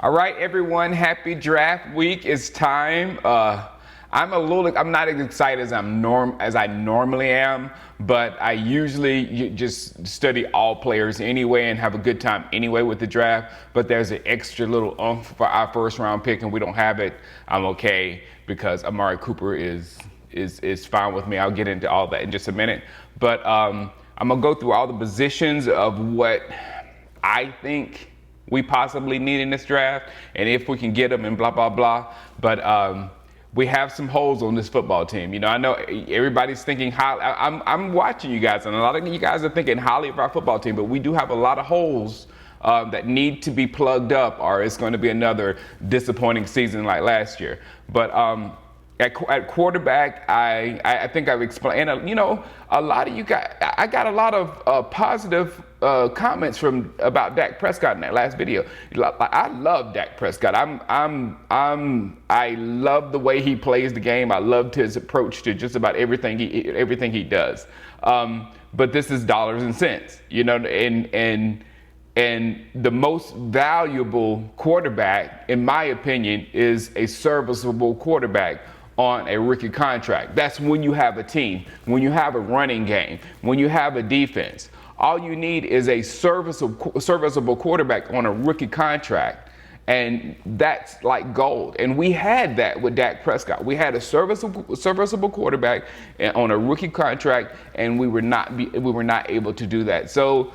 All right, everyone, happy draft week. It's time. I'm not as excited as I normally am, but I usually just study all players anyway and have a good time anyway with the draft. But there's an extra little oomph for our first round pick, and we don't have it. I'm okay because Amari Cooper is fine with me. I'll get into all that in just a minute. But I'm gonna go through all the positions of what I think we possibly need in this draft, and if we can get them, and blah blah blah. But we have some holes on this football team. You know, I know everybody's thinking highly. I'm watching you guys, and a lot of you guys are thinking highly of our football team, but we do have a lot of holes that need to be plugged up, or it's going to be another disappointing season like last year. But at quarterback, I think I've explained, and a lot of you guys, I got a lot of positive comments about Dak Prescott in that last video. I love Dak Prescott. I love the way he plays the game. I loved his approach to just about everything he does. But this is dollars and cents, and the most valuable quarterback, in my opinion, is a serviceable quarterback on a rookie contract. That's when you have a team, when you have a running game, when you have a defense. All you need is a serviceable quarterback on a rookie contract, and that's like gold. And we had that with Dak Prescott. We had a serviceable quarterback on a rookie contract, and we were not able to do that. So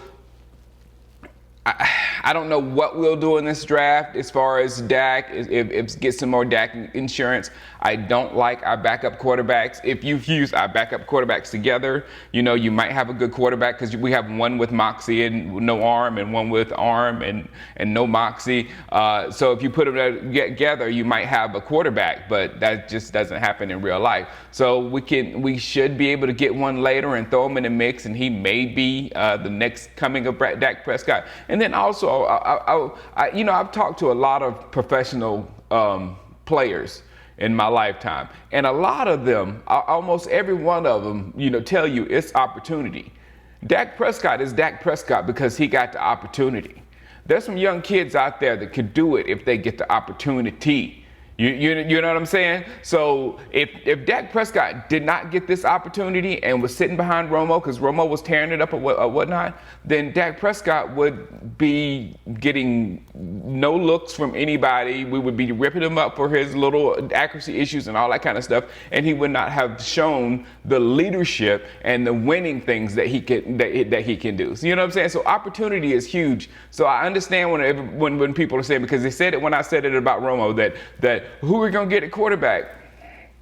I don't know what we'll do in this draft as far as Dak, if get some more Dak insurance. I don't like our backup quarterbacks. If you use our backup quarterbacks together, you might have a good quarterback, because we have one with moxie and no arm, and one with arm and no moxie. So if you put them together, you might have a quarterback, but that just doesn't happen in real life. So we should be able to get one later and throw him in the mix, and he may be the next coming of Dak Prescott. And then also, I've talked to a lot of professional players in my lifetime, and a lot of them, almost every one of them, tell you it's opportunity. Dak Prescott is Dak Prescott because he got the opportunity. There's some young kids out there that could do it if they get the opportunity. You know what I'm saying? So if Dak Prescott did not get this opportunity and was sitting behind Romo, because Romo was tearing it up or whatnot, then Dak Prescott would be getting no looks from anybody. We would be ripping him up for his little accuracy issues and all that kind of stuff, and he would not have shown the leadership and the winning things that he can do. So, you know what I'm saying? So opportunity is huge. So I understand when people are saying, because they said it when I said it about Romo, that who we're going to get at quarterback,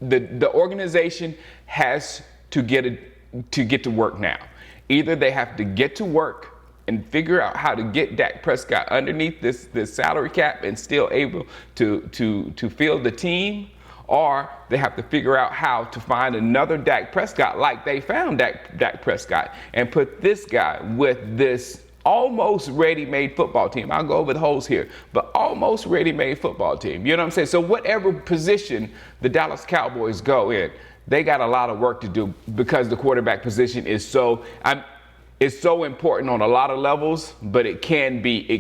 the organization has to get to work now. Either they have to get to work and figure out how to get Dak Prescott underneath this salary cap and still able to field the team, or they have to figure out how to find another Dak Prescott like they found Dak Prescott, and put this guy with this almost ready-made football team. I'll go over the holes here, but almost ready-made football team. You know what I'm saying? So whatever position the Dallas Cowboys go in, they got a lot of work to do, because the quarterback position is so important on a lot of levels, but it can be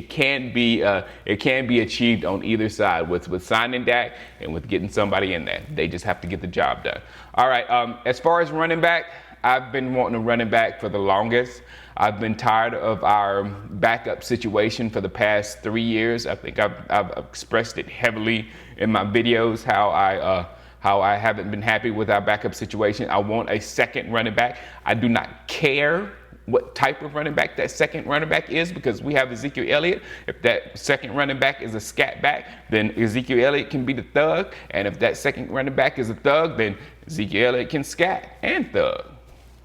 achieved on either side with signing Dak and with getting somebody in there. They just have to get the job done. All right. As far as running back, I've been wanting a running back for the longest. I've been tired of our backup situation for the past 3 years. I think I've expressed it heavily in my videos how I haven't been happy with our backup situation. I want a second running back. I do not care what type of running back that second running back is, because we have Ezekiel Elliott. If that second running back is a scat back, then Ezekiel Elliott can be the thug. And if that second running back is a thug, then Ezekiel Elliott can scat and thug.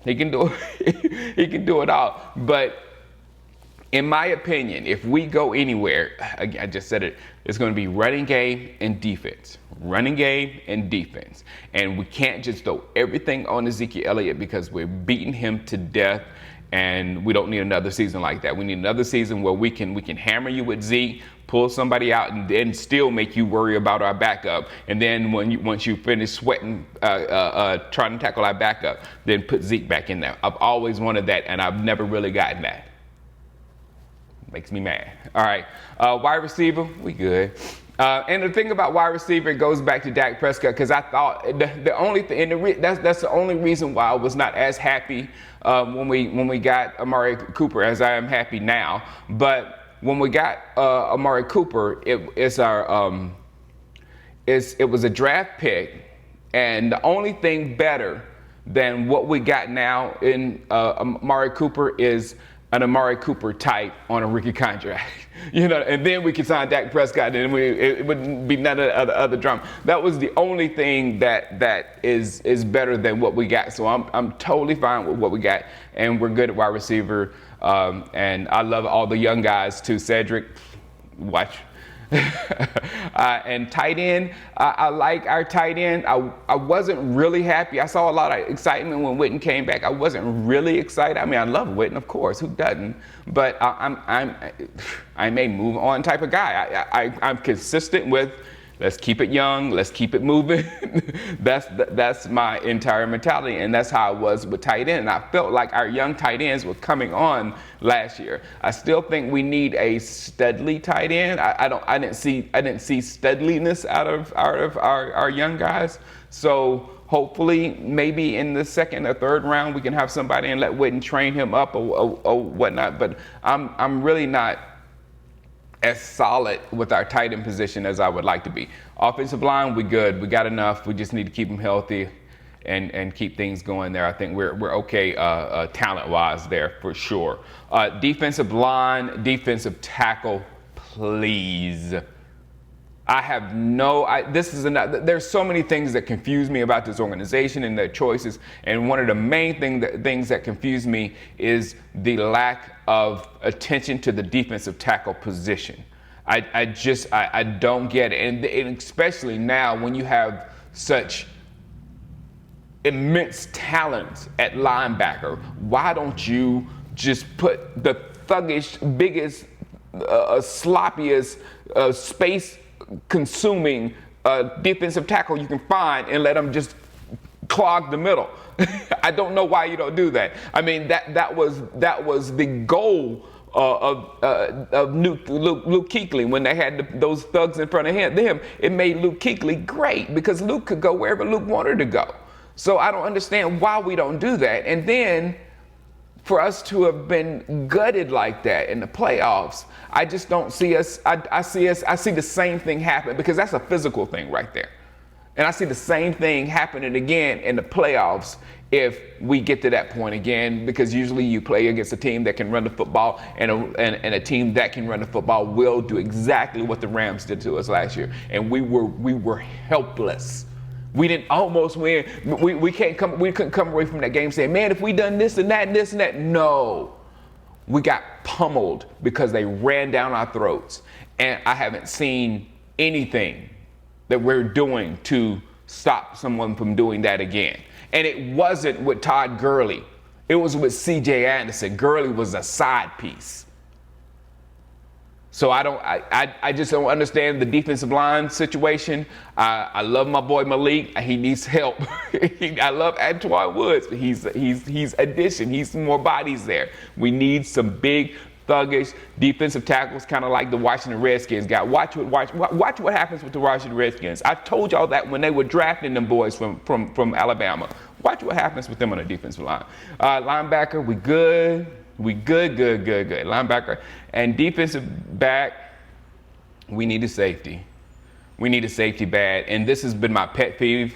He can do it. He can do it all. But in my opinion, if we go anywhere, I just said it, it's going to be running game and defense. Running game and defense. And we can't just throw everything on Ezekiel Elliott, because we're beating him to death. And we don't need another season like that. We need another season where we can hammer you with Zeke, pull somebody out, and then still make you worry about our backup. And then once you finish sweating, trying to tackle our backup, then put Zeke back in there. I've always wanted that, and I've never really gotten that. Makes me mad. All right, wide receiver, we good. And the thing about wide receiver, it goes back to Dak Prescott, because I thought the only thing, and that's the only reason why I was not as happy when we got Amari Cooper as I am happy now. But when we got Amari Cooper, it was a draft pick, and the only thing better than what we got now in Amari Cooper is an Amari Cooper type on a rookie contract, and then we could sign Dak Prescott, and it wouldn't be none of the other drama. That was the only thing that is better than what we got. So I'm totally fine with what we got, and we're good at wide receiver. And I love all the young guys too. Cedric, watch. And tight end, I like our tight end. I wasn't really happy. I saw a lot of excitement when Witten came back. I wasn't really excited. I mean, I love Witten, of course. Who doesn't? But I'm a move on type of guy. I'm consistent with, let's keep it young, let's keep it moving. That's my entire mentality, and that's how I was with tight end. And I felt like our young tight ends were coming on last year. I still think we need a Studley tight end. I didn't see Studliness out of our young guys. So hopefully, maybe in the second or third round, we can have somebody and let Witten train him up or whatnot. But I'm really not as solid with our tight end position as I would like to be. Offensive line, we good. We got enough. We just need to keep them healthy and keep things going there. I think we're okay talent-wise there for sure. Defensive line, defensive tackle, please. There's so many things that confuse me about this organization and their choices, and one of the main things that confuse me is the lack of attention to the defensive tackle position. I don't get it, and especially now when you have such immense talent at linebacker, why don't you just put the thuggish, biggest, sloppiest, space-consuming defensive tackle you can find and let them just clog the middle? I don't know why you don't do that. I mean, that was the goal of Luke Kuechly when they had those thugs in front of him. It made Luke Kuechly great because Luke could go wherever Luke wanted to go. So I don't understand why we don't do that. And then for us to have been gutted like that in the playoffs, I just don't see us. I see the same thing happen, because that's a physical thing right there. And I see the same thing happening again in the playoffs if we get to that point again, because usually you play against a team that can run the football, and a team that can run the football will do exactly what the Rams did to us last year. And we were helpless. We didn't almost win. We couldn't come away from that game saying, man, if we done this and that and this and that. No. We got pummeled because they ran down our throats. And I haven't seen anything that we're doing to stop someone from doing that again. And it wasn't with Todd Gurley. It was with C.J. Anderson. Gurley was a side piece. So I just don't understand the defensive line situation. I love my boy Malik. He needs help. I love Antoine Woods. He's addition. He's some more bodies there. We need some big, thuggish defensive tackles, kind of like the Washington Redskins got. Watch what happens with the Washington Redskins. I told y'all that when they were drafting them boys from Alabama. Watch what happens with them on the defensive line. Linebacker, we good. We good. Linebacker. And defensive back, we need a safety. We need a safety bad. And this has been my pet peeve.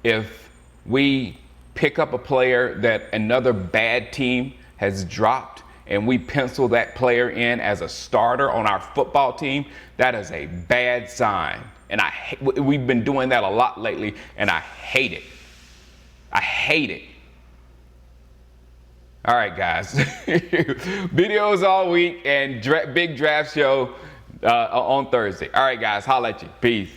If we pick up a player that another bad team has dropped and we pencil that player in as a starter on our football team, that is a bad sign. And we've been doing that a lot lately, and I hate it. I hate it. All right, guys. Videos all week and big draft show on Thursday. All right, guys. Holla at you. Peace.